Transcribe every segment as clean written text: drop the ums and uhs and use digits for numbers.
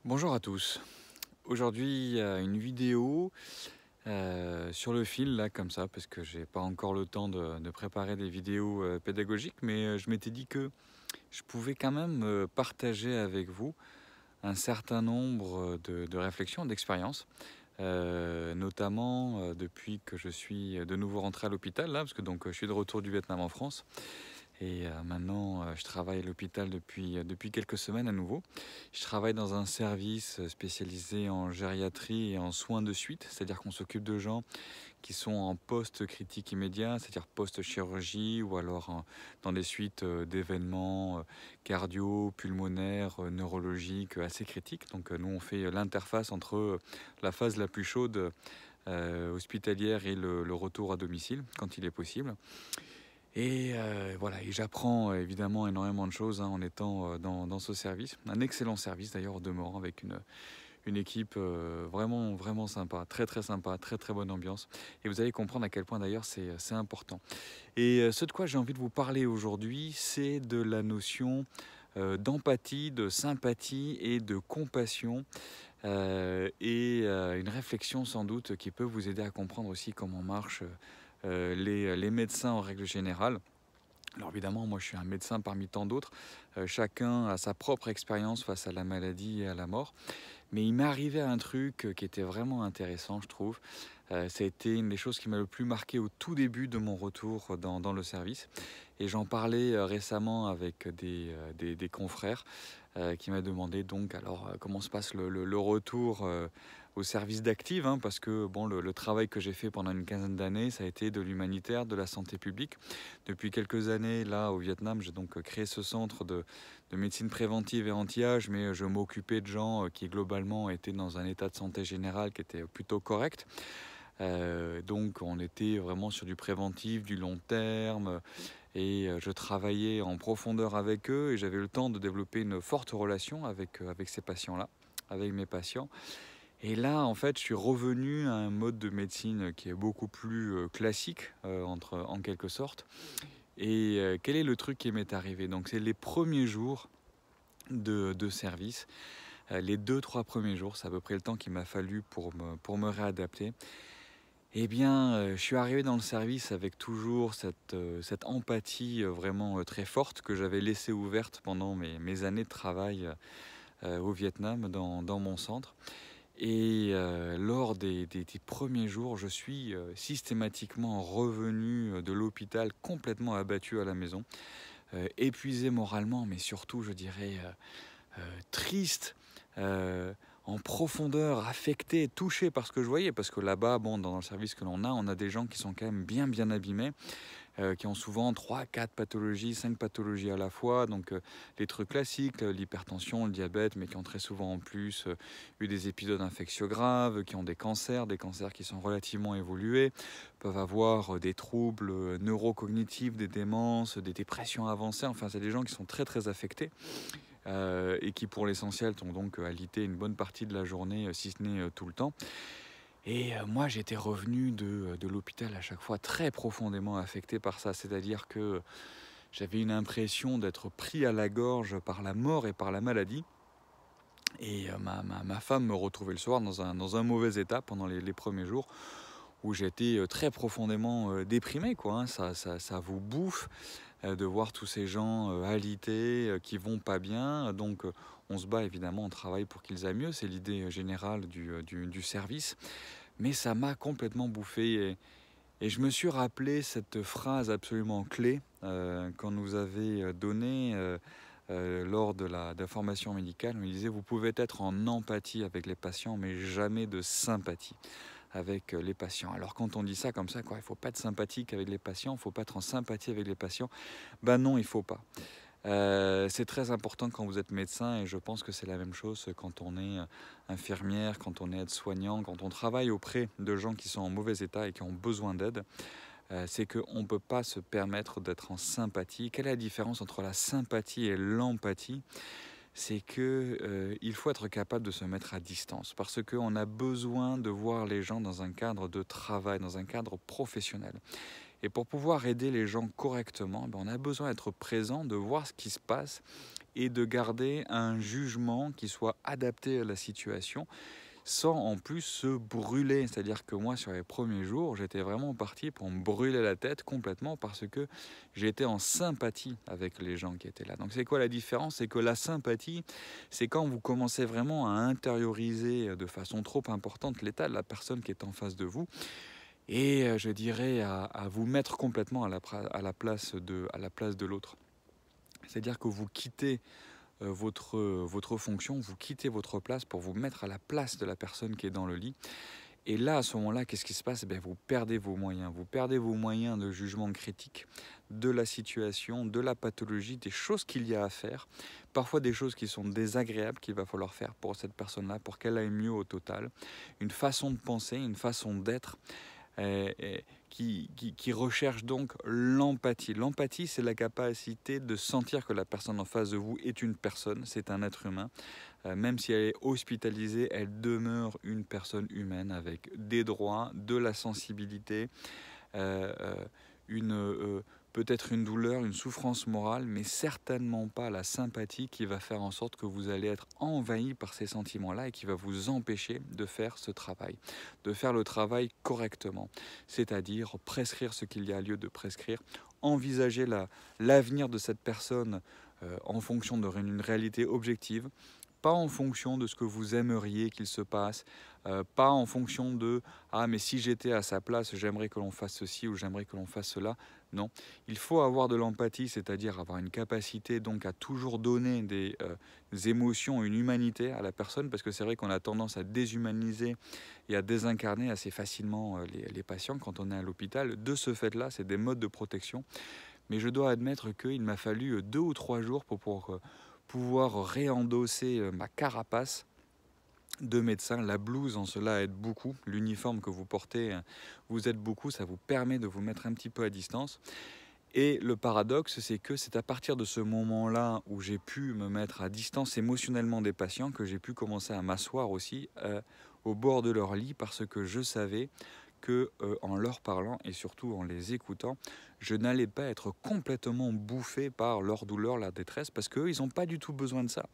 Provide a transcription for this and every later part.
Bonjour à tous. Aujourd'hui, une vidéo sur le fil, là, comme ça, parce que j'ai pas encore le temps de préparer des vidéos pédagogiques, mais je m'étais dit que je pouvais quand même partager avec vous un certain nombre de réflexions, d'expériences, notamment depuis que je suis de nouveau rentré à l'hôpital, là, parce que donc je suis de retour du Vietnam en France. Et maintenant, je travaille à l'hôpital depuis quelques semaines à nouveau. Je travaille dans un service spécialisé en gériatrie et en soins de suite, c'est-à-dire qu'on s'occupe de gens qui sont en post-critique immédiat, c'est-à-dire post-chirurgie ou alors dans des suites d'événements cardio, pulmonaires, neurologiques assez critiques. Donc nous, on fait l'interface entre la phase la plus chaude hospitalière et le retour à domicile quand il est possible. Et voilà, et j'apprends évidemment énormément de choses en étant dans ce service. Un excellent service d'ailleurs au demeurant, avec une équipe vraiment sympa, très sympa, très bonne ambiance. Et vous allez comprendre à quel point d'ailleurs c'est important. Et ce de quoi j'ai envie de vous parler aujourd'hui, c'est de la notion d'empathie, de sympathie et de compassion. Une réflexion sans doute qui peut vous aider à comprendre aussi comment marchent les médecins en règle générale. Alors évidemment, moi je suis un médecin parmi tant d'autres, chacun a sa propre expérience face à la maladie et à la mort, mais il m'est arrivé un truc qui était vraiment intéressant, je trouve. Ça a été une des choses qui m'a le plus marqué au tout début de mon retour dans le service, et j'en parlais récemment avec des confrères qui m'a demandé donc alors comment se passe le retour au service d'active, parce que bon, le travail que j'ai fait pendant une quinzaine d'années, ça a été de l'humanitaire, de la santé publique. Depuis quelques années, là au Vietnam, j'ai donc créé ce centre de médecine préventive et anti-âge, mais je m'occupais de gens qui globalement étaient dans un état de santé général qui était plutôt correct. Donc on était vraiment sur du préventif, du long terme, et je travaillais en profondeur avec eux, et j'avais le temps de développer une forte relation avec ces patients-là, avec mes patients. Et là, en fait, je suis revenu à un mode de médecine qui est beaucoup plus classique, en quelque sorte. Et quel est le truc qui m'est arrivé? Donc c'est les premiers jours de service, les 2-3 premiers jours, c'est à peu près le temps qu'il m'a fallu pour me réadapter. Eh bien, je suis arrivé dans le service avec toujours cette empathie vraiment très forte que j'avais laissée ouverte pendant mes années de travail au Vietnam, dans mon centre. Et lors des premiers jours, je suis systématiquement revenu de l'hôpital complètement abattu à la maison, épuisé moralement, mais surtout, je dirais, triste, euh, en profondeur, affecté, touché par ce que je voyais. Parce que là-bas, bon, dans le service que l'on a, on a des gens qui sont quand même bien abîmés, qui ont souvent 3, 4 pathologies, 5 pathologies à la fois. Donc les trucs classiques, l'hypertension, le diabète, mais qui ont très souvent en plus eu des épisodes infectieux graves, qui ont des cancers qui sont relativement évolués, peuvent avoir des troubles neurocognitifs, des démences, des dépressions avancées. Enfin, c'est des gens qui sont très affectés. Et qui pour l'essentiel sont donc alités une bonne partie de la journée, si ce n'est tout le temps. Et moi j'étais revenu de l'hôpital à chaque fois très profondément affecté par ça, c'est-à-dire que j'avais une impression d'être pris à la gorge par la mort et par la maladie. Et ma femme me retrouvait le soir dans un mauvais état pendant les premiers jours, où j'étais très profondément déprimé, quoi. Ça vous bouffe de voir tous ces gens alités, qui vont pas bien. Donc on se bat évidemment, on travaille pour qu'ils aillent mieux, c'est l'idée générale du service. Mais ça m'a complètement bouffé, et je me suis rappelé cette phrase absolument clé qu'on nous avait donnée lors de la formation médicale. On disait: vous pouvez être en empathie avec les patients, mais jamais de sympathie avec les patients. Alors quand on dit ça comme ça, quoi, il ne faut pas être sympathique avec les patients, il ne faut pas être en sympathie avec les patients. Ben non, il ne faut pas. C'est très important quand vous êtes médecin, et je pense que c'est la même chose quand on est infirmière, quand on est aide-soignant, quand on travaille auprès de gens qui sont en mauvais état et qui ont besoin d'aide. C'est qu'on ne peut pas se permettre d'être en sympathie. Quelle est la différence entre la sympathie et l'empathie? C'est qu'il faut être capable de se mettre à distance, parce qu'on a besoin de voir les gens dans un cadre de travail, dans un cadre professionnel. Et pour pouvoir aider les gens correctement, on a besoin d'être présent, de voir ce qui se passe, et de garder un jugement qui soit adapté à la situation sans en plus se brûler. C'est-à-dire que moi, sur les premiers jours, j'étais vraiment parti pour me brûler la tête complètement parce que j'étais en sympathie avec les gens qui étaient là. Donc c'est quoi la différence? C'est que la sympathie, c'est quand vous commencez vraiment à intérioriser de façon trop importante l'état de la personne qui est en face de vous et je dirais à vous mettre complètement à la place de l'autre. C'est-à-dire que vous quittez votre fonction, vous quittez votre place pour vous mettre à la place de la personne qui est dans le lit. Et là, à ce moment-là, qu'est-ce qui se passe? Vous perdez vos moyens. Vous perdez vos moyens de jugement critique de la situation, de la pathologie, des choses qu'il y a à faire. Parfois des choses qui sont désagréables qu'il va falloir faire pour cette personne-là, pour qu'elle aille mieux au total. Une façon de penser, une façon d'être. Qui recherche donc l'empathie. L'empathie, c'est la capacité de sentir que la personne en face de vous est une personne, c'est un être humain. Même si elle est hospitalisée, elle demeure une personne humaine avec des droits, de la sensibilité, euh, euh, peut-être une douleur, une souffrance morale, mais certainement pas la sympathie qui va faire en sorte que vous allez être envahi par ces sentiments-là et qui va vous empêcher de faire ce travail, de faire le travail correctement, c'est-à-dire prescrire ce qu'il y a lieu de prescrire, envisager l'avenir de cette personne en fonction d'une réalité objective, pas en fonction de ce que vous aimeriez qu'il se passe, pas en fonction de « Ah, mais si j'étais à sa place, j'aimerais que l'on fasse ceci ou j'aimerais que l'on fasse cela ». Non, il faut avoir de l'empathie, c'est-à-dire avoir une capacité donc à toujours donner des émotions, une humanité à la personne, parce que c'est vrai qu'on a tendance à déshumaniser et à désincarner assez facilement les patients quand on est à l'hôpital. De ce fait-là, c'est des modes de protection. Mais je dois admettre qu'il m'a fallu 2 ou 3 jours pour pouvoir réendosser ma carapace de médecin. La blouse en cela aide beaucoup, l'uniforme que vous portez vous aide beaucoup, ça vous permet de vous mettre un petit peu à distance. Et le paradoxe, c'est que c'est à partir de ce moment-là où j'ai pu me mettre à distance émotionnellement des patients que j'ai pu commencer à m'asseoir aussi au bord de leur lit parce que je savais que en leur parlant et surtout en les écoutant, je n'allais pas être complètement bouffé par leur douleur, leur détresse, parce qu'eux, ils n'ont pas du tout besoin de ça.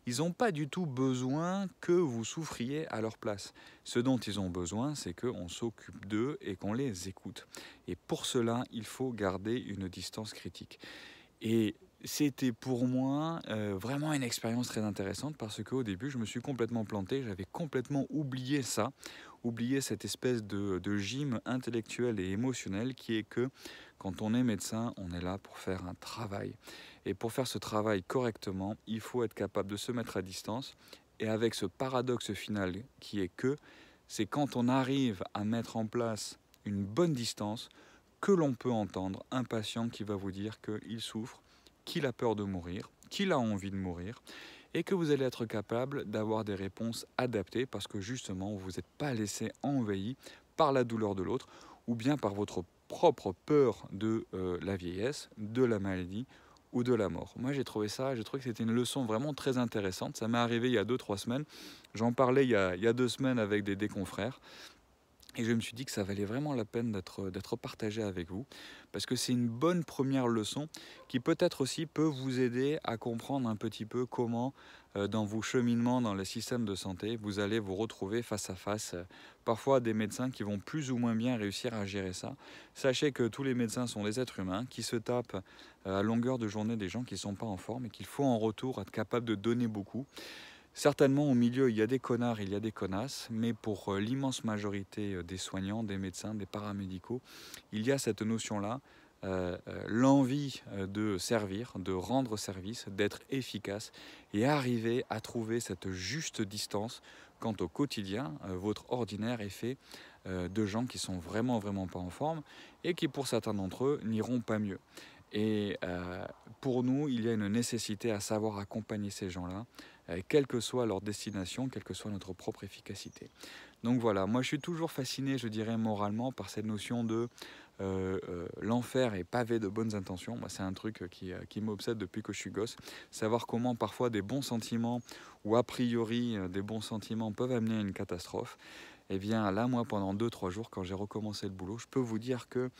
Ils n'ont pas du tout besoin que vous souffriez à leur place. Ce dont ils ont besoin, c'est qu'on s'occupe d'eux et qu'on les écoute. Et pour cela, il faut garder une distance critique. Et c'était pour moi vraiment une expérience très intéressante parce qu'au début, je me suis complètement planté, j'avais complètement oublié ça, oublié cette espèce de gym intellectuel et émotionnel qui est que quand on est médecin, on est là pour faire un travail. Et pour faire ce travail correctement, il faut être capable de se mettre à distance et avec ce paradoxe final qui est que c'est quand on arrive à mettre en place une bonne distance que l'on peut entendre un patient qui va vous dire qu'il souffre, qu'il a peur de mourir, qu'il a envie de mourir, et que vous allez être capable d'avoir des réponses adaptées parce que justement vous n'êtes pas laissé envahi par la douleur de l'autre ou bien par votre propre peur de la vieillesse, de la maladie ou de la mort. Moi j'ai trouvé que c'était une leçon vraiment très intéressante. Ça m'est arrivé il y a 2-3 semaines. J'en parlais il y a 2 semaines avec des confrères. Et je me suis dit que ça valait vraiment la peine d'être partagé avec vous, parce que c'est une bonne première leçon qui peut-être aussi peut vous aider à comprendre un petit peu comment, dans vos cheminements dans le système de santé, vous allez vous retrouver face à face, parfois des médecins qui vont plus ou moins bien réussir à gérer ça. Sachez que tous les médecins sont des êtres humains qui se tapent à longueur de journée des gens qui ne sont pas en forme et qu'il faut en retour être capable de donner beaucoup. Certainement au milieu il y a des connards, il y a des connasses, mais pour l'immense majorité des soignants, des médecins, des paramédicaux, il y a cette notion-là, l'envie de servir, de rendre service, d'être efficace et arriver à trouver cette juste distance quand au quotidien, votre ordinaire est fait de gens qui sont vraiment pas en forme et qui pour certains d'entre eux n'iront pas mieux. Et pour nous, il y a une nécessité à savoir accompagner ces gens-là, quelle que soit leur destination, quelle que soit notre propre efficacité. Donc voilà, moi je suis toujours fasciné, je dirais moralement, par cette notion de l'enfer est pavé de bonnes intentions. Moi, c'est un truc qui m'obsède depuis que je suis gosse. Savoir comment parfois des bons sentiments, ou a priori des bons sentiments, peuvent amener à une catastrophe. Et bien là, moi, pendant 2-3 jours, quand j'ai recommencé le boulot, je peux vous dire que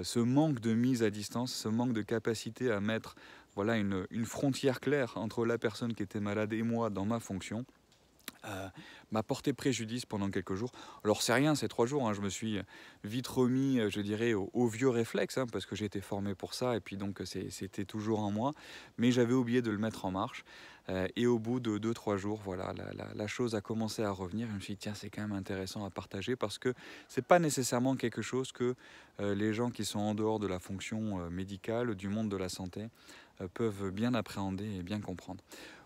ce manque de mise à distance, ce manque de capacité à mettre voilà, une frontière claire entre la personne qui était malade et moi dans ma fonction, m'a porté préjudice pendant quelques jours. Alors c'est rien, c'est 3 jours, hein, je me suis vite remis, je dirais, au vieux réflexe, hein, parce que j'ai été formé pour ça, et puis donc c'était toujours en moi, mais j'avais oublié de le mettre en marche. Et au bout de 2-3 jours, voilà, la chose a commencé à revenir. Je me suis dit, tiens, c'est quand même intéressant à partager, parce que c'est pas nécessairement quelque chose que les gens qui sont en dehors de la fonction médicale, du monde de la santé, peuvent bien appréhender et bien comprendre.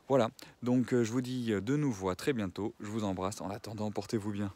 Voilà, donc je vous dis de nouveau à très bientôt. Je vous embrasse. En attendant, portez-vous bien.